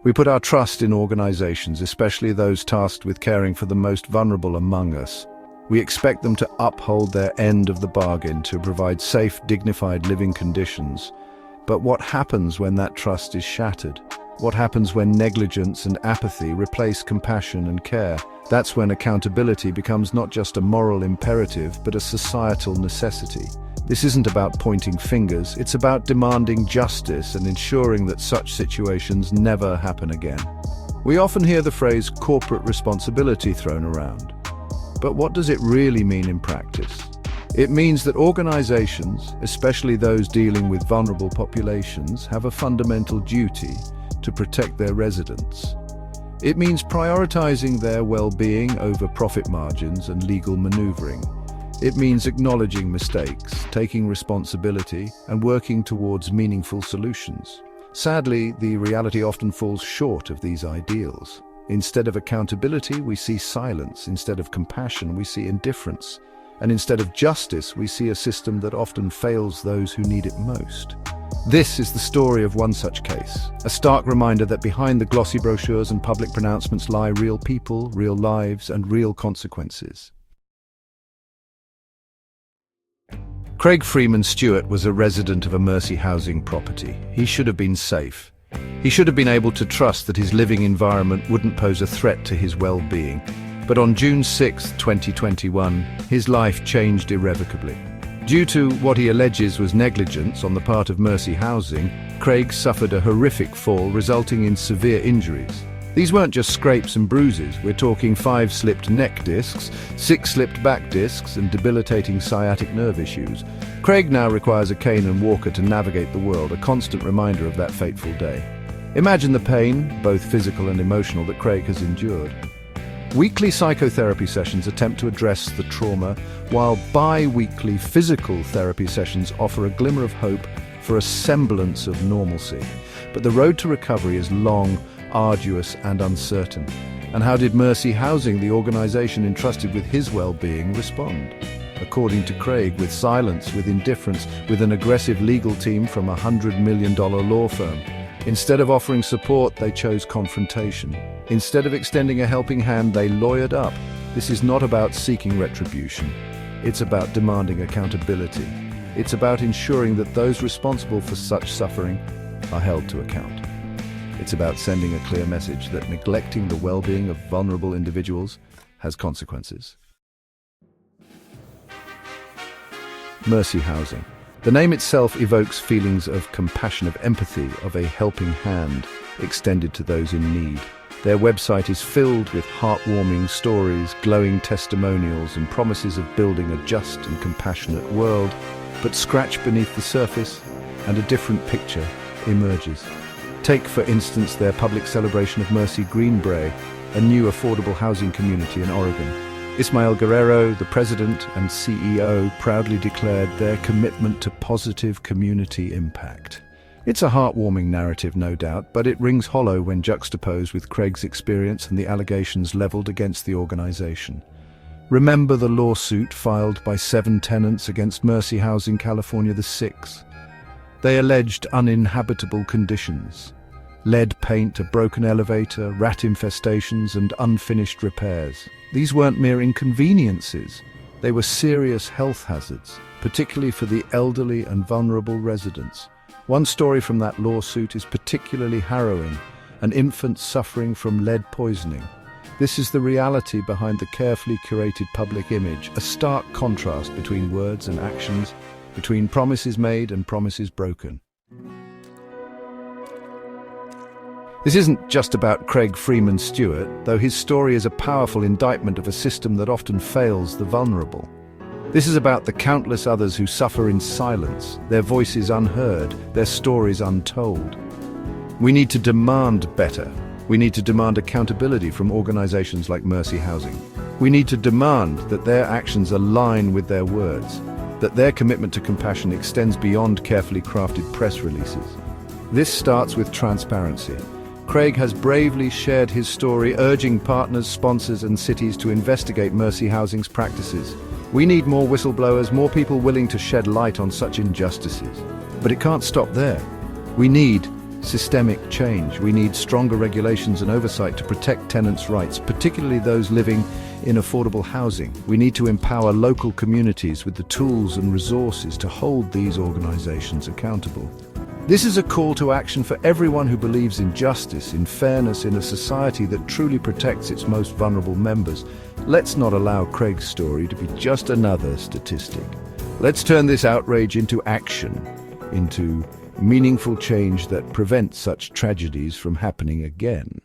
We put our trust in organizations, especially those tasked with caring for the most vulnerable among us. We expect them to uphold their end of the bargain, to provide safe, dignified living conditions. But what happens when that trust is shattered? What happens when negligence and apathy replace compassion and care? That's when accountability becomes not just a moral imperative, but a societal necessity. This isn't about pointing fingers, it's about demanding justice and ensuring that such situations never happen again. We often hear the phrase corporate responsibility thrown around. But what does it really mean in practice? It means that organizations, especially those dealing with vulnerable populations, have a fundamental duty to protect their residents. It means prioritizing their well-being over profit margins and legal maneuvering. It means acknowledging mistakes, taking responsibility, and working towards meaningful solutions. Sadly, the reality often falls short of these ideals. Instead of accountability, we see silence. Instead of compassion, we see indifference. And instead of justice, we see a system that often fails those who need it most. This is the story of one such case, a stark reminder that behind the glossy brochures and public pronouncements lie real people, real lives, and real consequences. Craig Freeman Stewart was a resident of a Mercy housing property. He should have been safe. He should have been able to trust that his living environment wouldn't pose a threat to his well-being. But on June 6, 2021, his life changed irrevocably. Due to what he alleges was negligence on the part of Mercy Housing, Craig suffered a horrific fall resulting in severe injuries. These weren't just scrapes and bruises. We're talking 5 slipped neck discs, 6 slipped back discs, and debilitating sciatic nerve issues. Craig now requires a cane and walker to navigate the world, a constant reminder of that fateful day. Imagine the pain, both physical and emotional, that Craig has endured. Weekly psychotherapy sessions attempt to address the trauma, while bi-weekly physical therapy sessions offer a glimmer of hope for a semblance of normalcy. But the road to recovery is long, arduous, and uncertain. And how did Mercy Housing, the organization entrusted with his well-being, respond? According to Craig, with silence, with indifference, with an aggressive legal team from a $100 million law firm. Instead of offering support, they chose confrontation. Instead of extending a helping hand, they lawyered up. This is not about seeking retribution. It's about demanding accountability. It's about ensuring that those responsible for such suffering are held to account. It's about sending a clear message that neglecting the well-being of vulnerable individuals has consequences. Mercy Housing. The name itself evokes feelings of compassion, of empathy, of a helping hand extended to those in need. Their website is filled with heartwarming stories, glowing testimonials, and promises of building a just and compassionate world. But scratch beneath the surface, and a different picture emerges. Take, for instance, their public celebration of Mercy Greenbrae, a new affordable housing community in Oregon. Ismael Guerrero, the president and CEO, proudly declared their commitment to positive community impact. It's a heartwarming narrative, no doubt, but it rings hollow when juxtaposed with Craig's experience and the allegations leveled against the organization. Remember the lawsuit filed by 7 tenants against Mercy Housing California the 6th. They alleged uninhabitable conditions, lead paint, a broken elevator, rat infestations, and unfinished repairs. These weren't mere inconveniences. They were serious health hazards, particularly for the elderly and vulnerable residents. One story from that lawsuit is particularly harrowing: an infant suffering from lead poisoning. This is the reality behind the carefully curated public image, a stark contrast between words and actions, between promises made and promises broken. This isn't just about Craig Freeman Stewart, though his story is a powerful indictment of a system that often fails the vulnerable. This is about the countless others who suffer in silence, their voices unheard, their stories untold. We need to demand better. We need to demand accountability from organizations like Mercy Housing. We need to demand that their actions align with their words, that their commitment to compassion extends beyond carefully crafted press releases. This starts with transparency. Craig has bravely shared his story, urging partners, sponsors, and cities to investigate Mercy Housing's practices. We need more whistleblowers, more people willing to shed light on such injustices. But it can't stop there. We need systemic change. We need stronger regulations and oversight to protect tenants' rights, particularly those living in affordable housing. We need to empower local communities with the tools and resources to hold these organizations accountable. This is a call to action for everyone who believes in justice, in fairness, in a society that truly protects its most vulnerable members. Let's not allow Craig's story to be just another statistic. Let's turn this outrage into action, into meaningful change that prevents such tragedies from happening again.